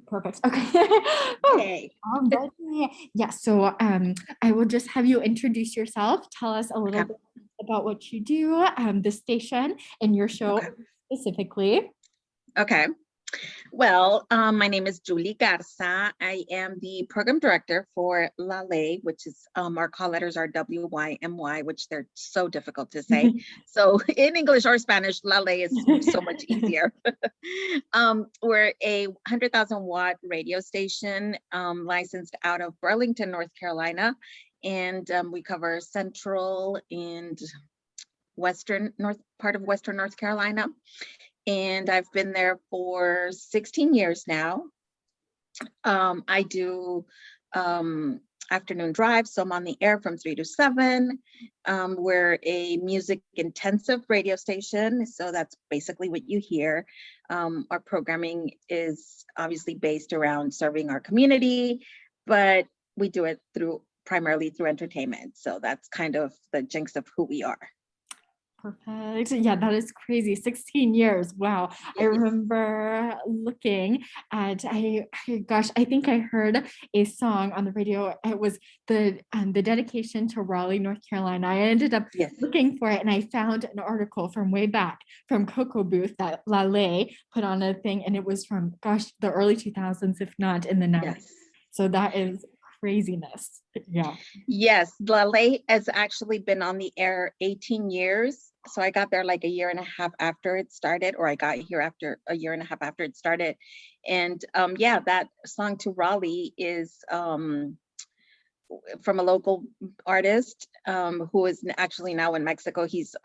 Perfect. Okay. Oh, Okay. all right. Yeah. So I will just have you introduce yourself. Tell us a little Okay. bit about what you do, the station and your show Okay. specifically. Okay. Well, my name is Julie Garza. I am the program director for La Ley, which is our call letters are WYMY, which they're so difficult to say. So in English or Spanish, La Ley is so much easier. We're a 100,000 watt radio station licensed out of Burlington, North Carolina. And we cover central and western north part of Western North Carolina. And I've been there for 16 years now. I do afternoon drives, so I'm on the air from 3 to 7. We're a music intensive radio station, so that's basically what you hear. Our programming is obviously based around serving our community, but we do it primarily through entertainment. So that's kind of the jinx of who we are. Perfect. Yeah, that is crazy. 16 years. Wow. I Yes. remember looking at gosh, I think I heard a song on the radio. It was the dedication to Raleigh, North Carolina. I ended up Yes. looking for it and I found an article from way back from Cocoa Booth that Lale put on a thing, and it was from gosh, the early 2000s, if not in the 90s. Yes. So that is craziness. Yeah. Yes, Lale has actually been on the air 18 years. So I got there like a year and a half after it started, or I got here after a year and a half after it started. And yeah, that song to Raleigh is from a local artist who is actually now in Mexico. He's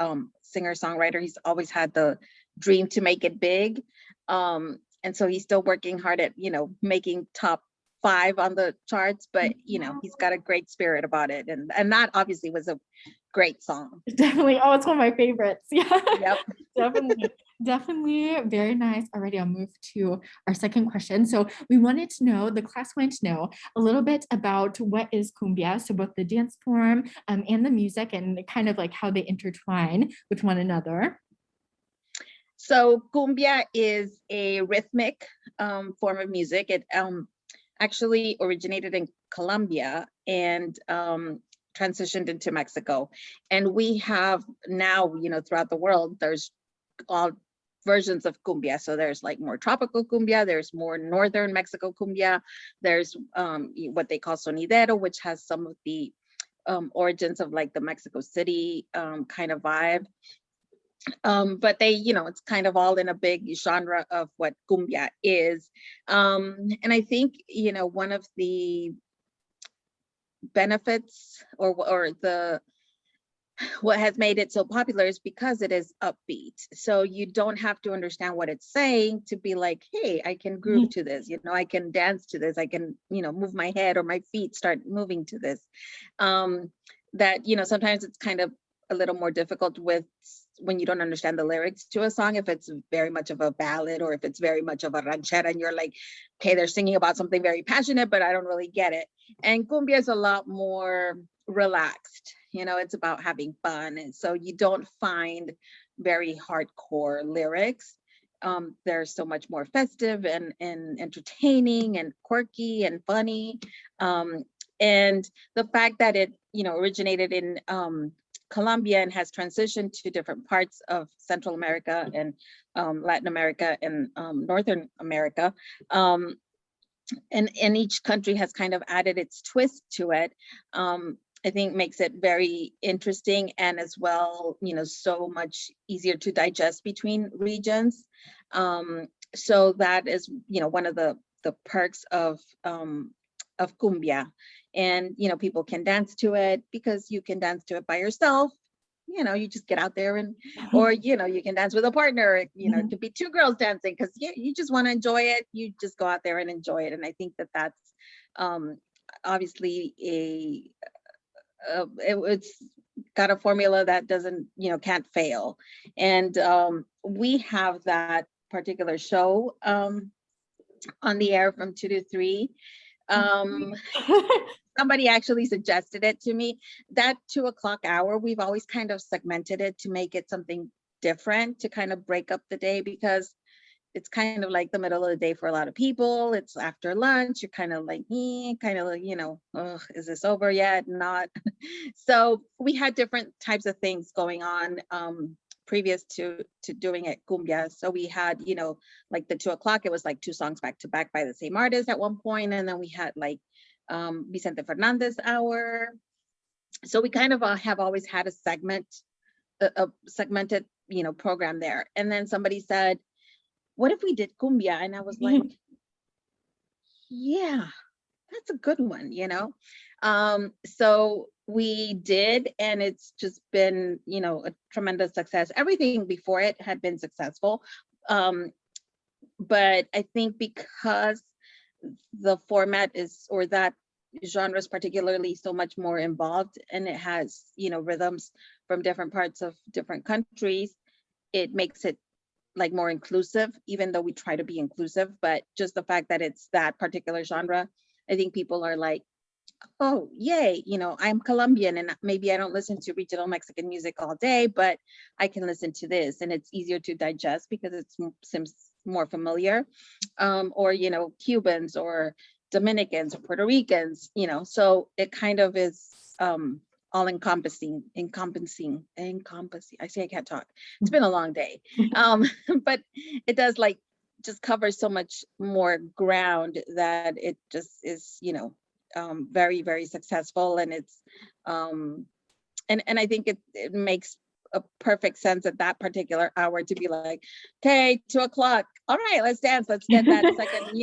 singer-songwriter. He's always had the dream to make it big. And so he's still working hard at, making top 5 on the charts, but he's got a great spirit about it. And that obviously was a great song. Definitely. Oh, it's one of my favorites. Yeah. Yep. Definitely. Definitely. Very nice. Already, I'll move to our second question. So we wanted to know, the class wanted to know a little bit about what is cumbia. So both the dance form and the music, and kind of like how they intertwine with one another. So cumbia is a rhythmic form of music. It actually originated in Colombia and transitioned into Mexico. And we have now, throughout the world, there's all versions of cumbia. So there's like more tropical cumbia, there's more northern Mexico cumbia, there's what they call sonidero, which has some of the origins of like the Mexico City kind of vibe. But they, it's kind of all in a big genre of what cumbia is. And I think, one of the benefits or what has made it so popular is because it is upbeat. So you don't have to understand what it's saying to be like, hey, I can groove to this, I can dance to this, I can, move my head or my feet start moving to this. That, sometimes it's kind of a little more difficult when you don't understand the lyrics to a song, if it's very much of a ballad or if it's very much of a ranchera and you're like, okay, they're singing about something very passionate, but I don't really get it. And cumbia is a lot more relaxed, it's about having fun. And so you don't find very hardcore lyrics. They're so much more festive and entertaining and quirky and funny. And the fact that it, originated in Colombia and has transitioned to different parts of Central America and Latin America and Northern America. And each country has kind of added its twist to it. I think makes it very interesting and as well, so much easier to digest between regions. So that is, one of the perks of cumbia. And, people can dance to it because you can dance to it by yourself. You just get out there or, you can dance with a partner, it could be 2 girls dancing because you just want to enjoy it. You just go out there and enjoy it. And I think that that's obviously it's got a formula that doesn't, can't fail. And we have that particular show on the air from 2 to 3. Somebody actually suggested it to me. That 2 o'clock hour, we've always kind of segmented it to make it something different to kind of break up the day, because it's kind of like the middle of the day for a lot of people. It's after lunch. You're kind of like, kind of like, ugh, is this over yet? Not. So we had different types of things going on previous to doing it Cumbia. So we had, like the 2 o'clock, it was like 2 songs back to back by the same artist at one point. And then we had like Vicente Fernandez hour. So we kind of have always had a segmented, program there. And then somebody said, what if we did Cumbia? And I was like, yeah, that's a good one, So we did, and it's just been, a tremendous success. Everything before it had been successful. But I think because the format is, or that genre is particularly so much more involved, and it has, rhythms from different parts of different countries, it makes it like more inclusive, even though we try to be inclusive. But just the fact that it's that particular genre, I think people are like, oh, yay, I'm Colombian and maybe I don't listen to regional Mexican music all day, but I can listen to this, and it's easier to digest because it seems more familiar. Or, Cubans or Dominicans or Puerto Ricans, so it kind of is all encompassing. I say I can't talk. It's been a long day. But it does like just cover so much more ground that it just is, very, very successful. And it's and I think it makes a perfect sense at that particular hour to be like, okay, 2 o'clock. All right, let's dance. Let's get that second,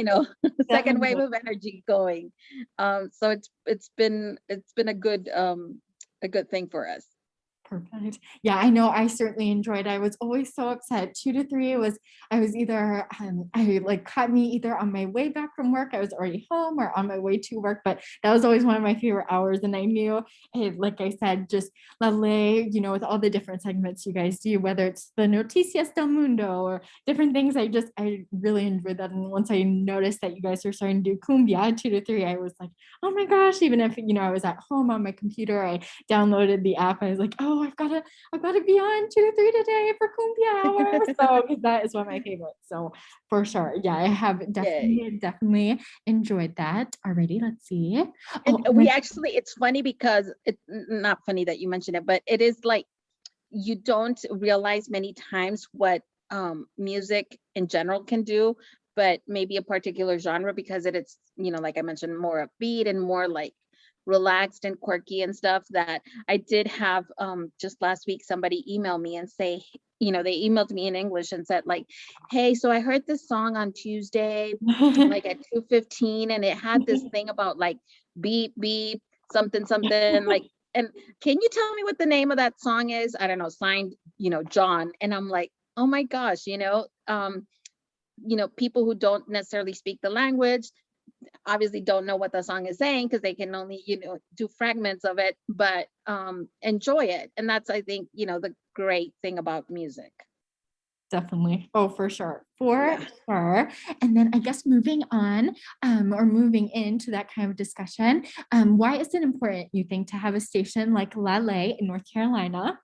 second wave of energy going. So it's been a good thing for us. Perfect. Yeah, I know. I certainly enjoyed it. I was always so upset. 2 to 3 I was either, I like caught me either on my way back from work, I was already home, or on my way to work, but that was always one of my favorite hours. And I knew, like I said, just La Ley, with all the different segments you guys do, whether it's the Noticias del Mundo or different things, I really enjoyed that. And once I noticed that you guys are starting to do Cumbia 2 to 3, I was like, oh my gosh, even if, I was at home on my computer, I downloaded the app. I was like, oh, I've got to be on 2 to 3 today for Cumbia hour. So, because that is one of my favorites. So for sure. Yeah, I have definitely enjoyed that already. Let's see. And it's funny because it's not funny that you mentioned it, but it is like, you don't realize many times what music in general can do, but maybe a particular genre, because it's, like I mentioned, more upbeat and more like relaxed and quirky and stuff. That I did have just last week somebody email me and say, they emailed me in English and said like, hey, so I heard this song on Tuesday like at 2:15, and it had this thing about like beep beep something like, and can you tell me what the name of that song is? I don't know, signed, John. And I'm like, oh my gosh, people who don't necessarily speak the language obviously don't know what the song is saying, because they can only, do fragments of it, but enjoy it. And that's, I think, the great thing about music. Definitely. Oh, for sure. For sure. And then I guess moving on, or moving into that kind of discussion, why is it important, you think, to have a station like La Ley in North Carolina?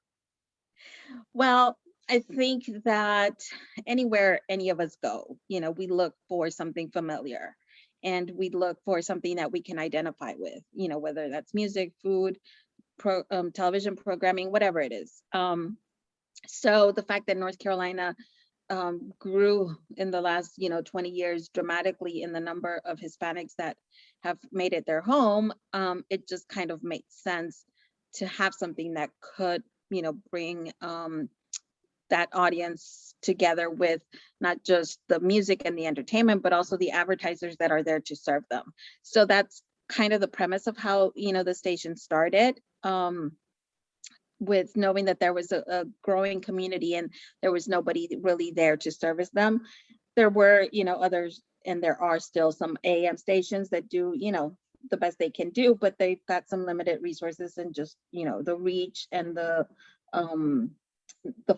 Well, I think that anywhere any of us go, we look for something familiar, and we look for something that we can identify with, whether that's music, food, television programming, whatever it is. So the fact that North Carolina grew in the last 20 years dramatically in the number of Hispanics that have made it their home, it just kind of makes sense to have something that could bring that audience together with not just the music and the entertainment, but also the advertisers that are there to serve them. So that's kind of the premise of how the station started, with knowing that there was a growing community and there was nobody really there to service them. There were others, and there are still some AM stations that do the best they can do, but they've got some limited resources and just the reach and the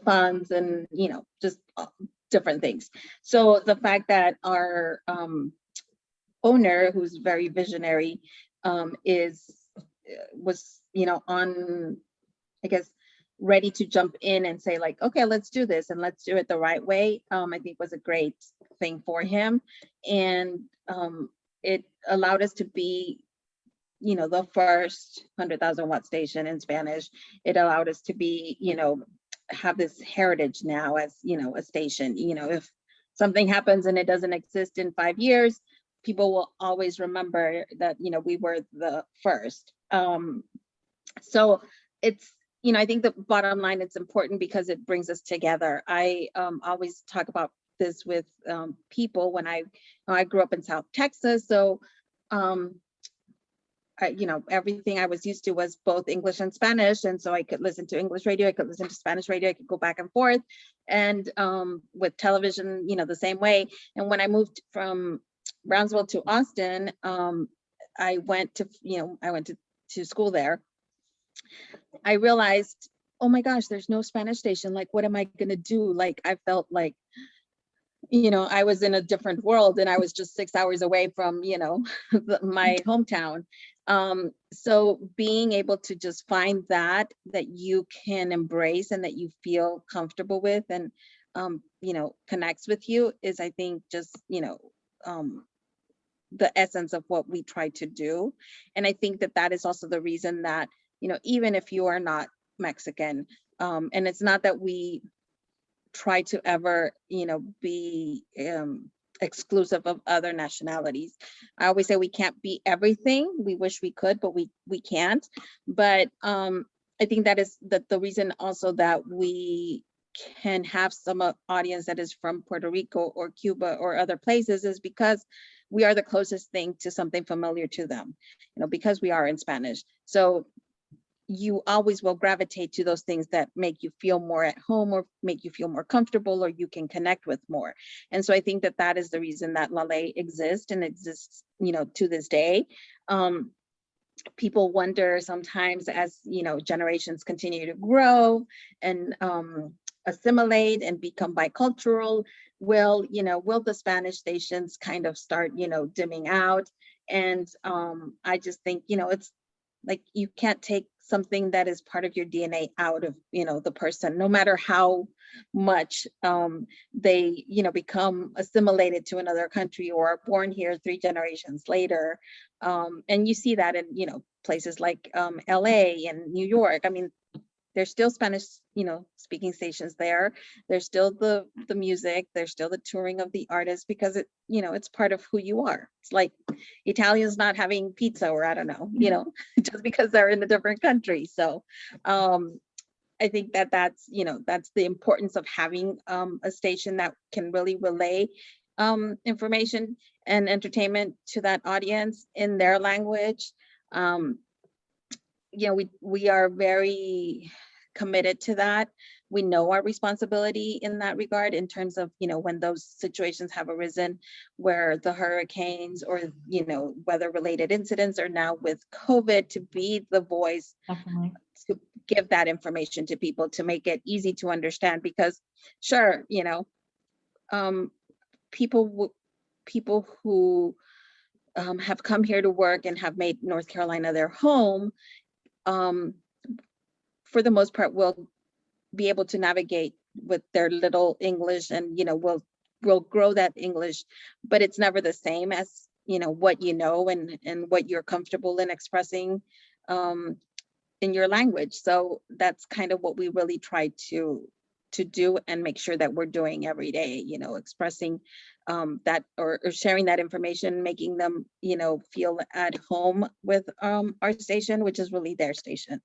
funds and just different things. So the fact that our owner, who's very visionary, was on, I guess, ready to jump in and say like, okay, let's do this and let's do it the right way, I think was a great thing for him. And it allowed us to be, the first 100,000 watt station in Spanish. It allowed us to be, have this heritage now as, a station. If something happens and it doesn't exist in 5 years, people will always remember that, we were the first. So it's, I think the bottom line, it's important because it brings us together. I always talk about this with people when I grew up in South Texas. So, everything I was used to was both English and Spanish. And so I could listen to English radio, I could listen to Spanish radio, I could go back and forth. And with television, the same way. And when I moved from Brownsville to Austin, I went to school there. I realized, oh my gosh, there's no Spanish station. Like, what am I going to do? Like, I felt like, I was in a different world and I was just 6 hours away from, my hometown. So being able to just find that you can embrace and that you feel comfortable with and, connects with you is, I think, just, the essence of what we try to do. And I think that is also the reason that, even if you are not Mexican, and it's not that we try to ever, be exclusive of other nationalities. I always say we can't be everything. We wish we could, but we can't. But I think that is the reason also that we can have some audience that is from Puerto Rico or Cuba or other places is because we are the closest thing to something familiar to them, because we are in Spanish. So you always will gravitate to those things that make you feel more at home or make you feel more comfortable or you can connect with more. And so I think that is the reason that Lale exists and exists, to this day. People wonder sometimes as, generations continue to grow and assimilate and become bicultural, will the Spanish stations kind of start, dimming out? And I just think, it's like you can't take something that is part of your DNA out of, the person, no matter how much they, become assimilated to another country or are born here 3 generations later. And you see that in, places like LA and New York. I mean, there's still Spanish, speaking stations there. There's still the music. There's still the touring of the artists because it, it's part of who you are. It's like Italians not having pizza or I don't know, just because they're in a different country. So I think that's the importance of having a station that can really relay information and entertainment to that audience in their language. We are very committed to that. We know our responsibility in that regard in terms of, when those situations have arisen where the hurricanes or, weather related incidents are now with COVID, to be the voice. Definitely. To give that information to people, to make it easy to understand, because sure, people who have come here to work and have made North Carolina their home, for the most part, will be able to navigate with their little English and, will grow that English, but it's never the same as, what and what you're comfortable in expressing in your language. So that's kind of what we really try to do and make sure that we're doing every day, expressing that or sharing that information, making them, feel at home with our station, which is really their station.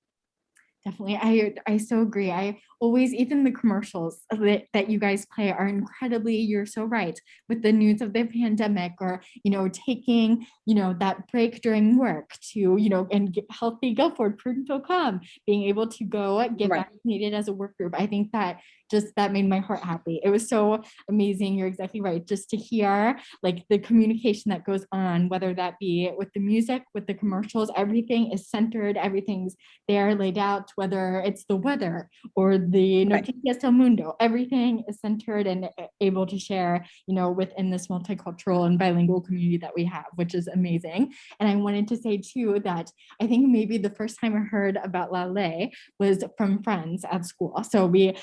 Definitely. I so agree. I always, even the commercials that you guys play are incredibly, you're so right, with the news of the pandemic or, taking, that break during work to, and healthy go forward, prudent will come, being able to go get vaccinated as a work group. I think that just, that made my heart happy. It was so amazing. You're exactly right. Just to hear like the communication that goes on, whether that be with the music, with the commercials, everything is centered, everything's there laid out, whether it's the weather or the Right. Noticias del Mundo, everything is centered and able to share, within this multicultural and bilingual community that we have, which is amazing. And I wanted to say too that I think maybe the first time I heard about La Ley was from friends at school. So we,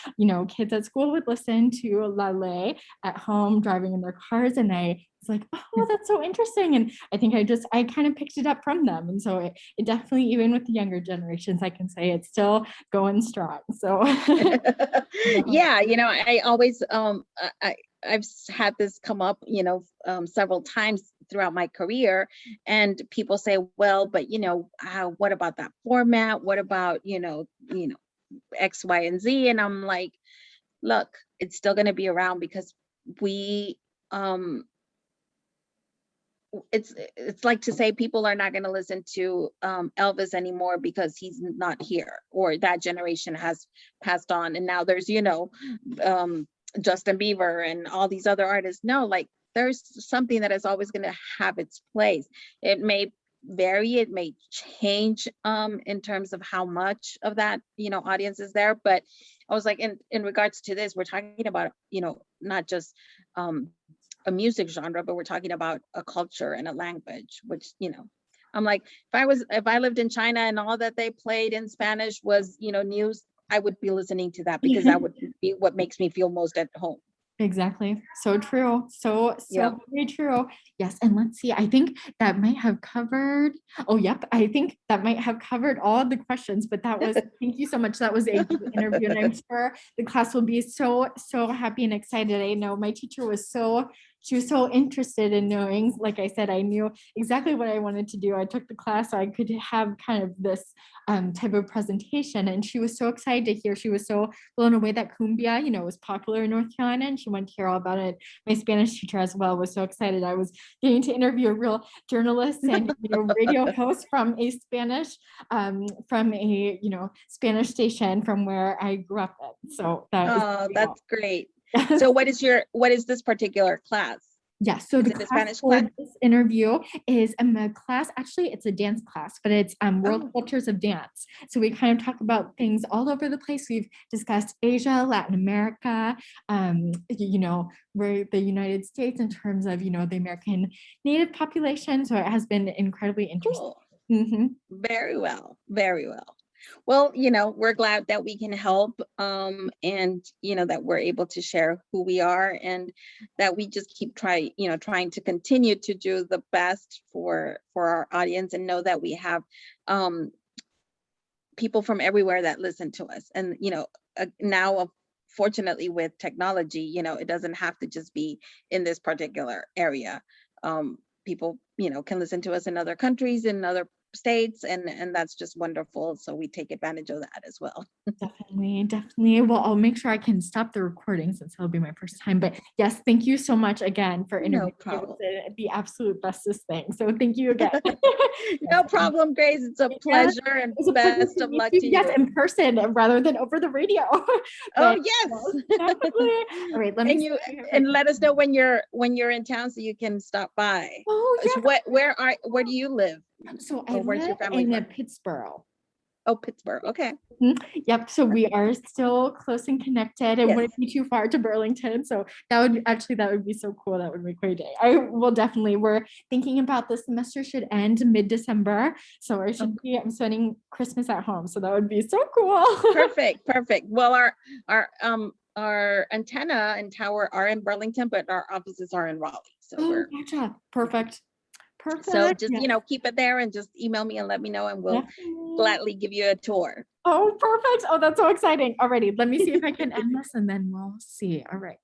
kids at school would listen to La Ley at home, driving in their cars, and I was like, oh, that's so interesting. And I think I kind of picked it up from them. And so it definitely, even with the younger generations, I can say it's still going strong. So Yeah, I always I've had this come up, several times throughout my career, and people say, well, but what about that format? What about, X, Y, and Z? And I'm like, look, it's still going to be around because we it's like to say people are not going to listen to Elvis anymore because he's not here, or that generation has passed on, and now there's Justin Bieber and all these other artists. No, like there's something that is always going to have its place. It may vary, it may change in terms of how much of that audience is there, but I was like, in regards to this, we're talking about not just a music genre, but we're talking about a culture and a language, which I'm like, if I lived in China and all that they played in Spanish was news, I would be listening to that because that would be what makes me feel most at home. Exactly. So true. So Yep. very true. Yes. And let's see, I think that might have covered, oh, yep. I think that might have covered all the questions, but thank you so much. That was a good interview. And I'm sure the class will be so, so happy and excited. I know my teacher she was so interested in knowing, like I said, I knew exactly what I wanted to do. I took the class so I could have kind of this type of presentation. And she was so excited to hear. She was so blown away that Cumbia, was popular in North Carolina, and she wanted to hear all about it. My Spanish teacher as well was so excited. I was getting to interview a real journalist and radio host from a Spanish station from where I grew up in. So that's great. So what is this particular class? Yes, so the class for this interview is a class, actually it's a dance class, but it's world cultures of dance. So we kind of talk about things all over the place. We've discussed Asia, Latin America, where the United States in terms of, the American Native population. So it has been incredibly interesting. Cool. Mm-hmm. Very well, very well. Well, we're glad that we can help, and that we're able to share who we are, and that we just keep trying to continue to do the best for our audience, and know that we have people from everywhere that listen to us. And now, fortunately, with technology, it doesn't have to just be in this particular area. People can listen to us in other countries, in other states, and that's just wonderful. So we take advantage of that as well. Definitely. Well, I'll make sure I can stop the recording since it'll be my first time. But yes, thank you so much again for interviewing. No problem. It was the absolute bestest thing. So thank you again. No problem, Grace. It's a pleasure, and best of luck to you. Yes, in person rather than over the radio. Oh yes. Definitely. All right, and let us know when you're in town so you can stop by. Oh yeah. So where do you live? So I live in Pittsburgh. Oh, Pittsburgh. Okay. Yep. So we are still close and connected. It wouldn't be too far to Burlington. So that would be so cool. That would make my day. I will definitely. We're thinking about the semester should end mid-December. So I'm spending Christmas at home. So that would be so cool. Perfect. Well, our antenna and tower are in Burlington, but our offices are in Raleigh. So gotcha. Perfect. So just, keep it there and just email me and let me know, and we'll gladly give you a tour. Oh, perfect. Oh, that's so exciting. Alrighty, let me see if I can end this and then we'll see. All right.